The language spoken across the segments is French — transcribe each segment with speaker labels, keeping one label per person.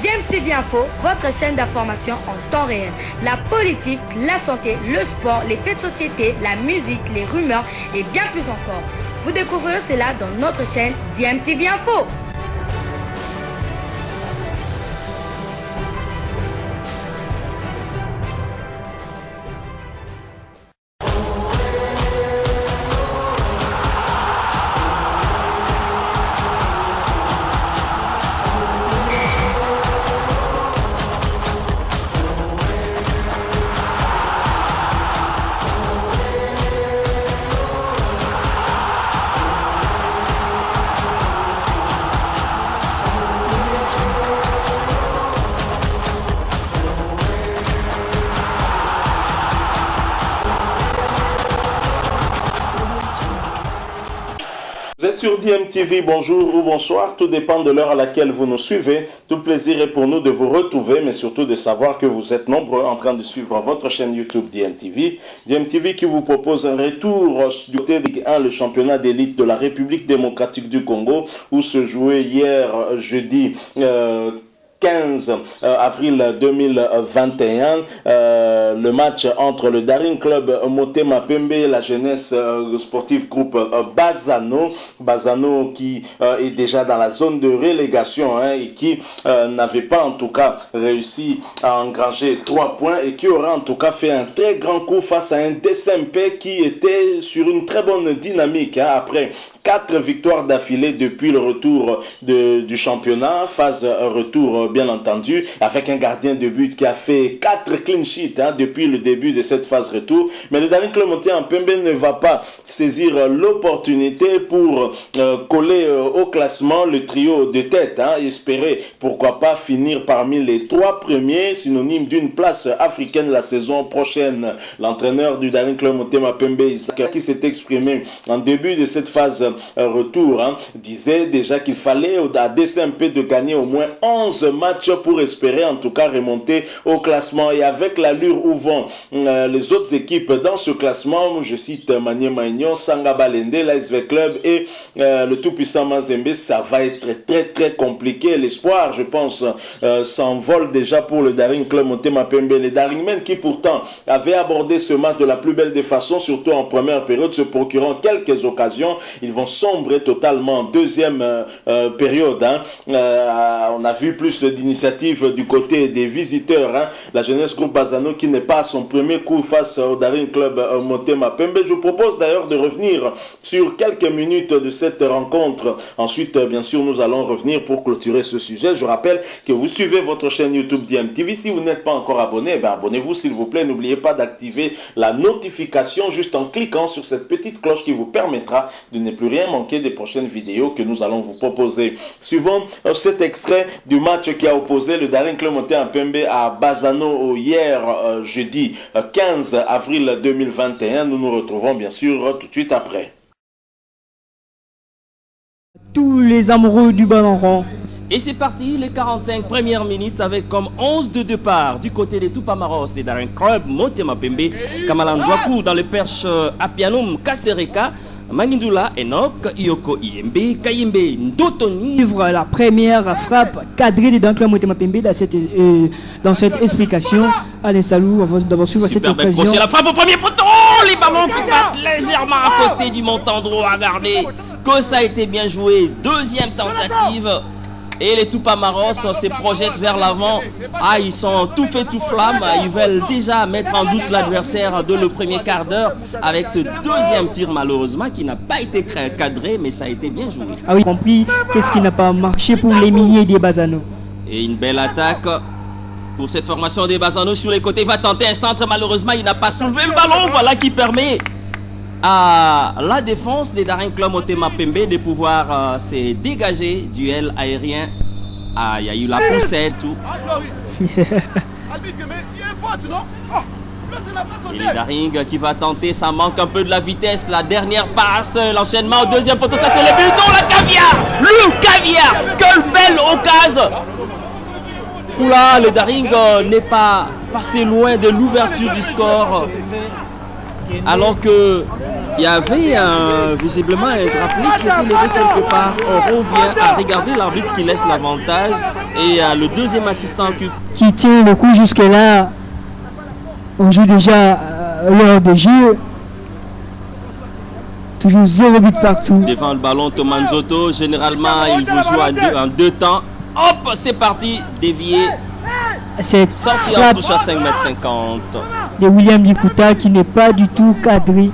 Speaker 1: DMTV Info, votre chaîne d'information en temps réel. La politique, la santé, le sport, les faits de société, la musique, les rumeurs et bien plus encore. Vous découvrirez cela dans notre chaîne DMTV Info.
Speaker 2: Vous êtes sur DMTV, bonjour ou bonsoir, tout dépend de l'heure à laquelle vous nous suivez. Tout plaisir est pour nous de vous retrouver, mais surtout de savoir que vous êtes nombreux en train de suivre votre chaîne YouTube DMTV. DMTV qui vous propose un retour du côté de Ligue 1, le championnat d'élite de la République démocratique du Congo, où se jouait hier jeudi 15 avril 2021, le match entre le Daring Club Motema Pembe et la jeunesse sportive groupe Bazano qui est déjà dans la zone de relégation et qui n'avait pas en tout cas réussi à engranger 3 points et qui aura en tout cas fait un très grand coup face à un DSMP qui était sur une très bonne dynamique après 4 victoires d'affilée depuis le retour du championnat, phase retour bien entendu, avec un gardien de but qui a fait 4 clean sheets depuis le début de cette phase retour. Mais le Daring Club Motema Pembe ne va pas saisir l'opportunité pour coller au classement le trio de tête, espérer pourquoi pas finir parmi les 3 premiers, synonyme d'une place africaine la saison prochaine. L'entraîneur du Daring Club Motema Pembe, Isaac, qui s'est exprimé en début de cette phase retour, disait déjà qu'il fallait à DSMP de gagner au moins 11 matchs pour espérer en tout cas remonter au classement. Et avec l'allure où vont les autres équipes dans ce classement, je cite Maniema Union, Sanga Balende, l'ASV Club et le tout-puissant Mazembe, ça va être très compliqué. L'espoir, je pense, s'envole déjà pour le Daring Club Motema Pembe. Les Daringmen qui pourtant avaient abordé ce match de la plus belle des façons, surtout en première période, se procurant quelques occasions, ils vont sombrer totalement en deuxième période. On a vu plus d'initiatives du côté des visiteurs. La jeunesse groupe Bazano qui n'est pas à son premier coup face au Daring Club Motema Pembe. Je vous propose d'ailleurs de revenir sur quelques minutes de cette rencontre. Ensuite, bien sûr, nous allons revenir pour clôturer ce sujet. Je rappelle que vous suivez votre chaîne YouTube DMTV. Si vous n'êtes pas encore abonné, abonnez-vous s'il vous plaît. N'oubliez pas d'activer la notification juste en cliquant sur cette petite cloche qui vous permettra de ne plus rien manquer des prochaines vidéos que nous allons vous proposer. Suivons cet extrait du match qui a opposé le Daring Club Motema Pembe à Bazano hier jeudi 15 avril 2021. Nous nous retrouvons bien sûr tout de suite après.
Speaker 3: Tous les amoureux du ballon rond.
Speaker 4: Et c'est parti, les 45 premières minutes avec comme 11 de départ du côté des Tupamaros des Daring Club Motema Pembe, Kamalandwaku dans le perche Apianum Kasereka, Manindula, Enoch, Yoko Iembe, Kayembe, Ndotoni.
Speaker 3: La première frappe cadrée de Daring Club Motema Pembe dans cette explication. Allez, salut, on va d'abord suivre cette occasion.
Speaker 4: C'est la frappe au premier poteau, les ballons qui passent légèrement à côté du Montandro. Regardez que ça a été bien joué. Deuxième tentative. Et les Tupamaros se projettent vers l'avant. Ils sont tout fait tout flamme. Ils veulent déjà mettre en doute l'adversaire de le premier quart d'heure avec ce deuxième tir malheureusement qui n'a pas été cadré, mais ça a été bien joué.
Speaker 3: Oui, compris. Qu'est-ce qui n'a pas marché pour les miniers des Bazano.
Speaker 4: Et une belle attaque pour cette formation des Bazano sur les côtés. Il va tenter un centre, malheureusement il n'a pas soulevé le ballon. Voilà qui permet à la défense des Daring Club Motema Pembe de pouvoir se dégager. Duel aérien. Il y a eu la poussette, tout. Et les Daring qui va tenter, ça manque un peu de la vitesse. La dernière passe, l'enchaînement au deuxième poteau, ça c'est le buton, la caviar. Le caviar, quelle belle occasion. Oula, le Daring n'est pas passé loin de l'ouverture du score. alors que il y avait visiblement un drapeau qui était levé quelque part. On revient à regarder l'arbitre qui laisse l'avantage et le deuxième assistant
Speaker 3: qui tient le coup jusque-là. On joue déjà l'heure de jeu. Toujours 0 but partout.
Speaker 4: Devant le ballon, Thomas Nzoto, généralement il vous joue en deux temps. Hop, c'est parti, dévié.
Speaker 3: Cette
Speaker 4: sortie en touche à 5,50 m
Speaker 3: de William Dikuta qui n'est pas du tout cadré.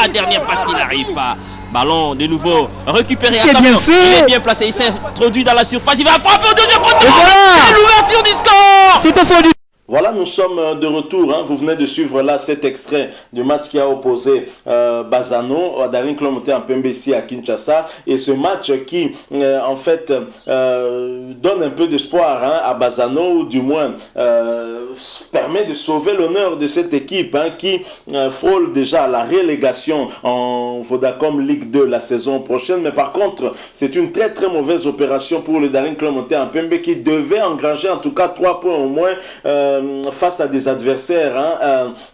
Speaker 4: La dernière passe qui n'arrive pas. Ballon de nouveau récupéré.
Speaker 3: C'est bien fait.
Speaker 4: Il est bien placé. Il s'est introduit dans la surface. Il va frapper au deuxième poteau.
Speaker 3: Voilà.
Speaker 4: Et l'ouverture du score.
Speaker 3: C'est au fond du...
Speaker 2: Voilà, nous sommes de retour. Vous venez de suivre là cet extrait du match qui a opposé Bazano à Daring Club Montée en Pembe ici à Kinshasa. Et ce match qui, en fait, donne un peu d'espoir à Bazano, ou du moins permet de sauver l'honneur de cette équipe qui frôle déjà la relégation en Vodacom Ligue 2 la saison prochaine. Mais par contre, c'est une très très mauvaise opération pour le Daring Club Montée en Pembe qui devait engranger en tout cas 3 points au moins face à des adversaires,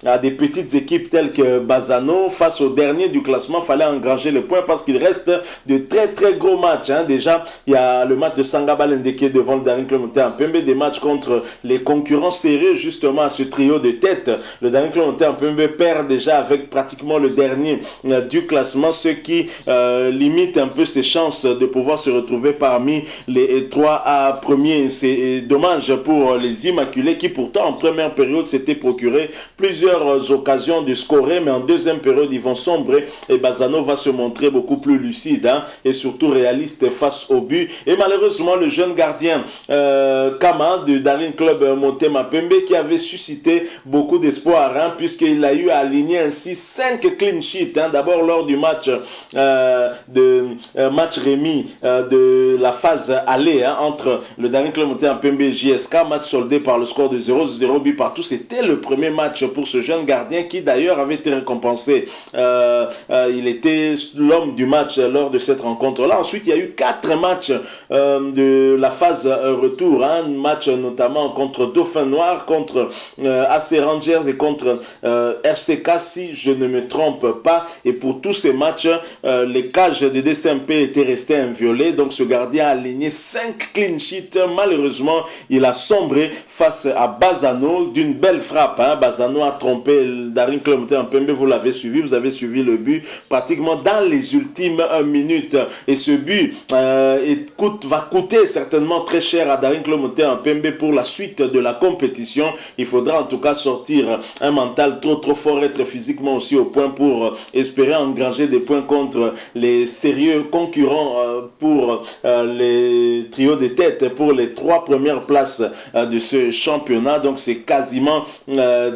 Speaker 2: à des petites équipes telles que Bazano. Face au dernier du classement, il fallait engranger le point parce qu'il reste de très très gros matchs. Déjà, il y a le match de Sangaba Lendeke devant le Daring Club Montée en Pembe, des matchs contre les concurrents serrés justement à ce trio de tête. Le Daring Club Montée en Pembe perd déjà avec pratiquement le dernier du classement, ce qui limite un peu ses chances de pouvoir se retrouver parmi les 3 premiers. C'est dommage pour les Immaculés qui pourtant en première période s'étaient procuré plusieurs occasions de scorer, mais en deuxième période ils vont sombrer et Bazano va se montrer beaucoup plus lucide et surtout réaliste face au but. Et malheureusement le jeune gardien Kama de Daring Club Montée Mapembe qui avait suscité beaucoup d'espoir puisqu'il a eu à aligner ainsi 5 clean sheets d'abord lors du match match remis de la phase aller entre le Daring Club Montée Mapembe et JSK, match soldé par le score de 0 but partout. C'était le premier match pour ce jeune gardien qui d'ailleurs avait été récompensé. Il était l'homme du match lors de cette rencontre-là. Ensuite, il y a eu 4 matchs de la phase retour. Un match notamment contre Dauphin Noir, contre AC Rangers et contre RCK si je ne me trompe pas. Et pour tous ces matchs, les cages de DCMP étaient restées inviolées. Donc ce gardien a aligné 5 clean sheets. Malheureusement, il a sombré face à Bazano d'une belle frappe. Bazano a trompé le Daring Club Montée en Pembe. Vous l'avez suivi, vous avez suivi le but pratiquement dans les ultimes minutes. Et ce but va coûter certainement très cher à Daring Club Montée en Pembe pour la suite de la compétition. Il faudra en tout cas sortir un mental trop fort, être physiquement aussi au point pour espérer engranger des points contre les sérieux concurrents pour les trios de tête pour les 3 premières places de ce championnat. Donc c'est quasiment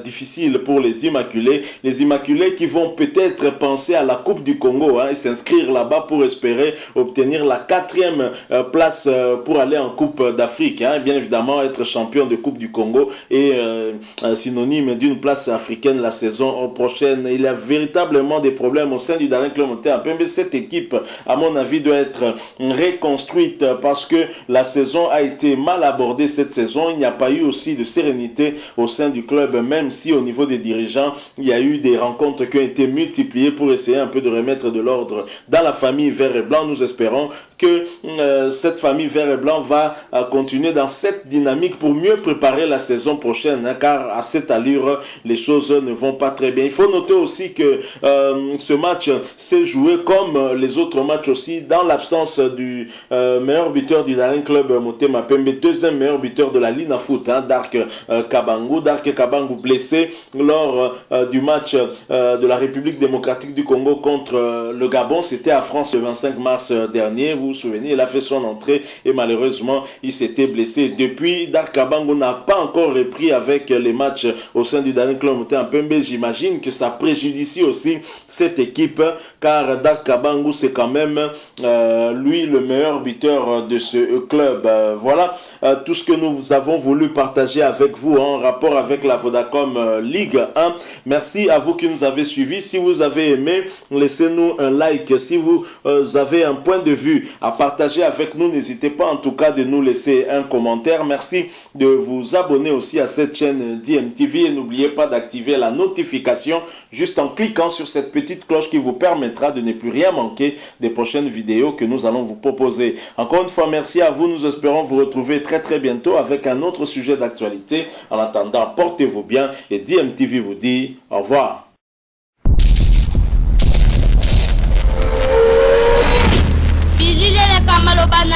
Speaker 2: difficile pour les Immaculés. Les Immaculés qui vont peut-être penser à la Coupe du Congo et s'inscrire là-bas pour espérer obtenir la 4e place pour aller en Coupe d'Afrique. Bien évidemment, être champion de Coupe du Congo est synonyme d'une place africaine la saison prochaine. Il y a véritablement des problèmes au sein du Daring Club Montée en Pembe. Cette équipe, à mon avis, doit être reconstruite parce que la saison a été mal abordée cette saison. Il n'y a pas eu aussi de sérénité au sein du club, même si au niveau des dirigeants, il y a eu des rencontres qui ont été multipliées pour essayer un peu de remettre de l'ordre dans la famille vert et blanc. Nous espérons que cette famille vert et blanc va continuer dans cette dynamique pour mieux préparer la saison prochaine, car à cette allure, les choses ne vont pas très bien. Il faut noter aussi que ce match s'est joué comme les autres matchs aussi dans l'absence du meilleur buteur du Daring Club Montée Mapembe, deuxième meilleur buteur de la Lina Foot, Dark Kabangu. Dark Kabangu blessé lors du match de la République démocratique du Congo contre le Gabon. C'était à France le 25 mars dernier. Vous vous souvenez, il a fait son entrée et malheureusement, il s'était blessé. Depuis, Dark Kabangu n'a pas encore repris avec les matchs au sein du Daring Club Montée en Pembe. J'imagine que ça préjudicie aussi cette équipe, car Dark Kabangu, c'est quand même lui le meilleur buteur de ce club. Voilà tout ce que nous avons voulu partager avec vous en rapport avec la Vodacom Ligue 1. Merci à vous qui nous avez suivis. Si vous avez aimé, laissez-nous un like. Si vous avez un point de vue à partager avec nous. N'hésitez pas en tout cas de nous laisser un commentaire. Merci de vous abonner aussi à cette chaîne DMTV et n'oubliez pas d'activer la notification juste en cliquant sur cette petite cloche qui vous permettra de ne plus rien manquer des prochaines vidéos que nous allons vous proposer. Encore une fois, merci à vous. Nous espérons vous retrouver très bientôt avec un autre sujet d'actualité. En attendant, portez-vous bien et DMTV vous dit au revoir.
Speaker 5: Bilile le kamalo bana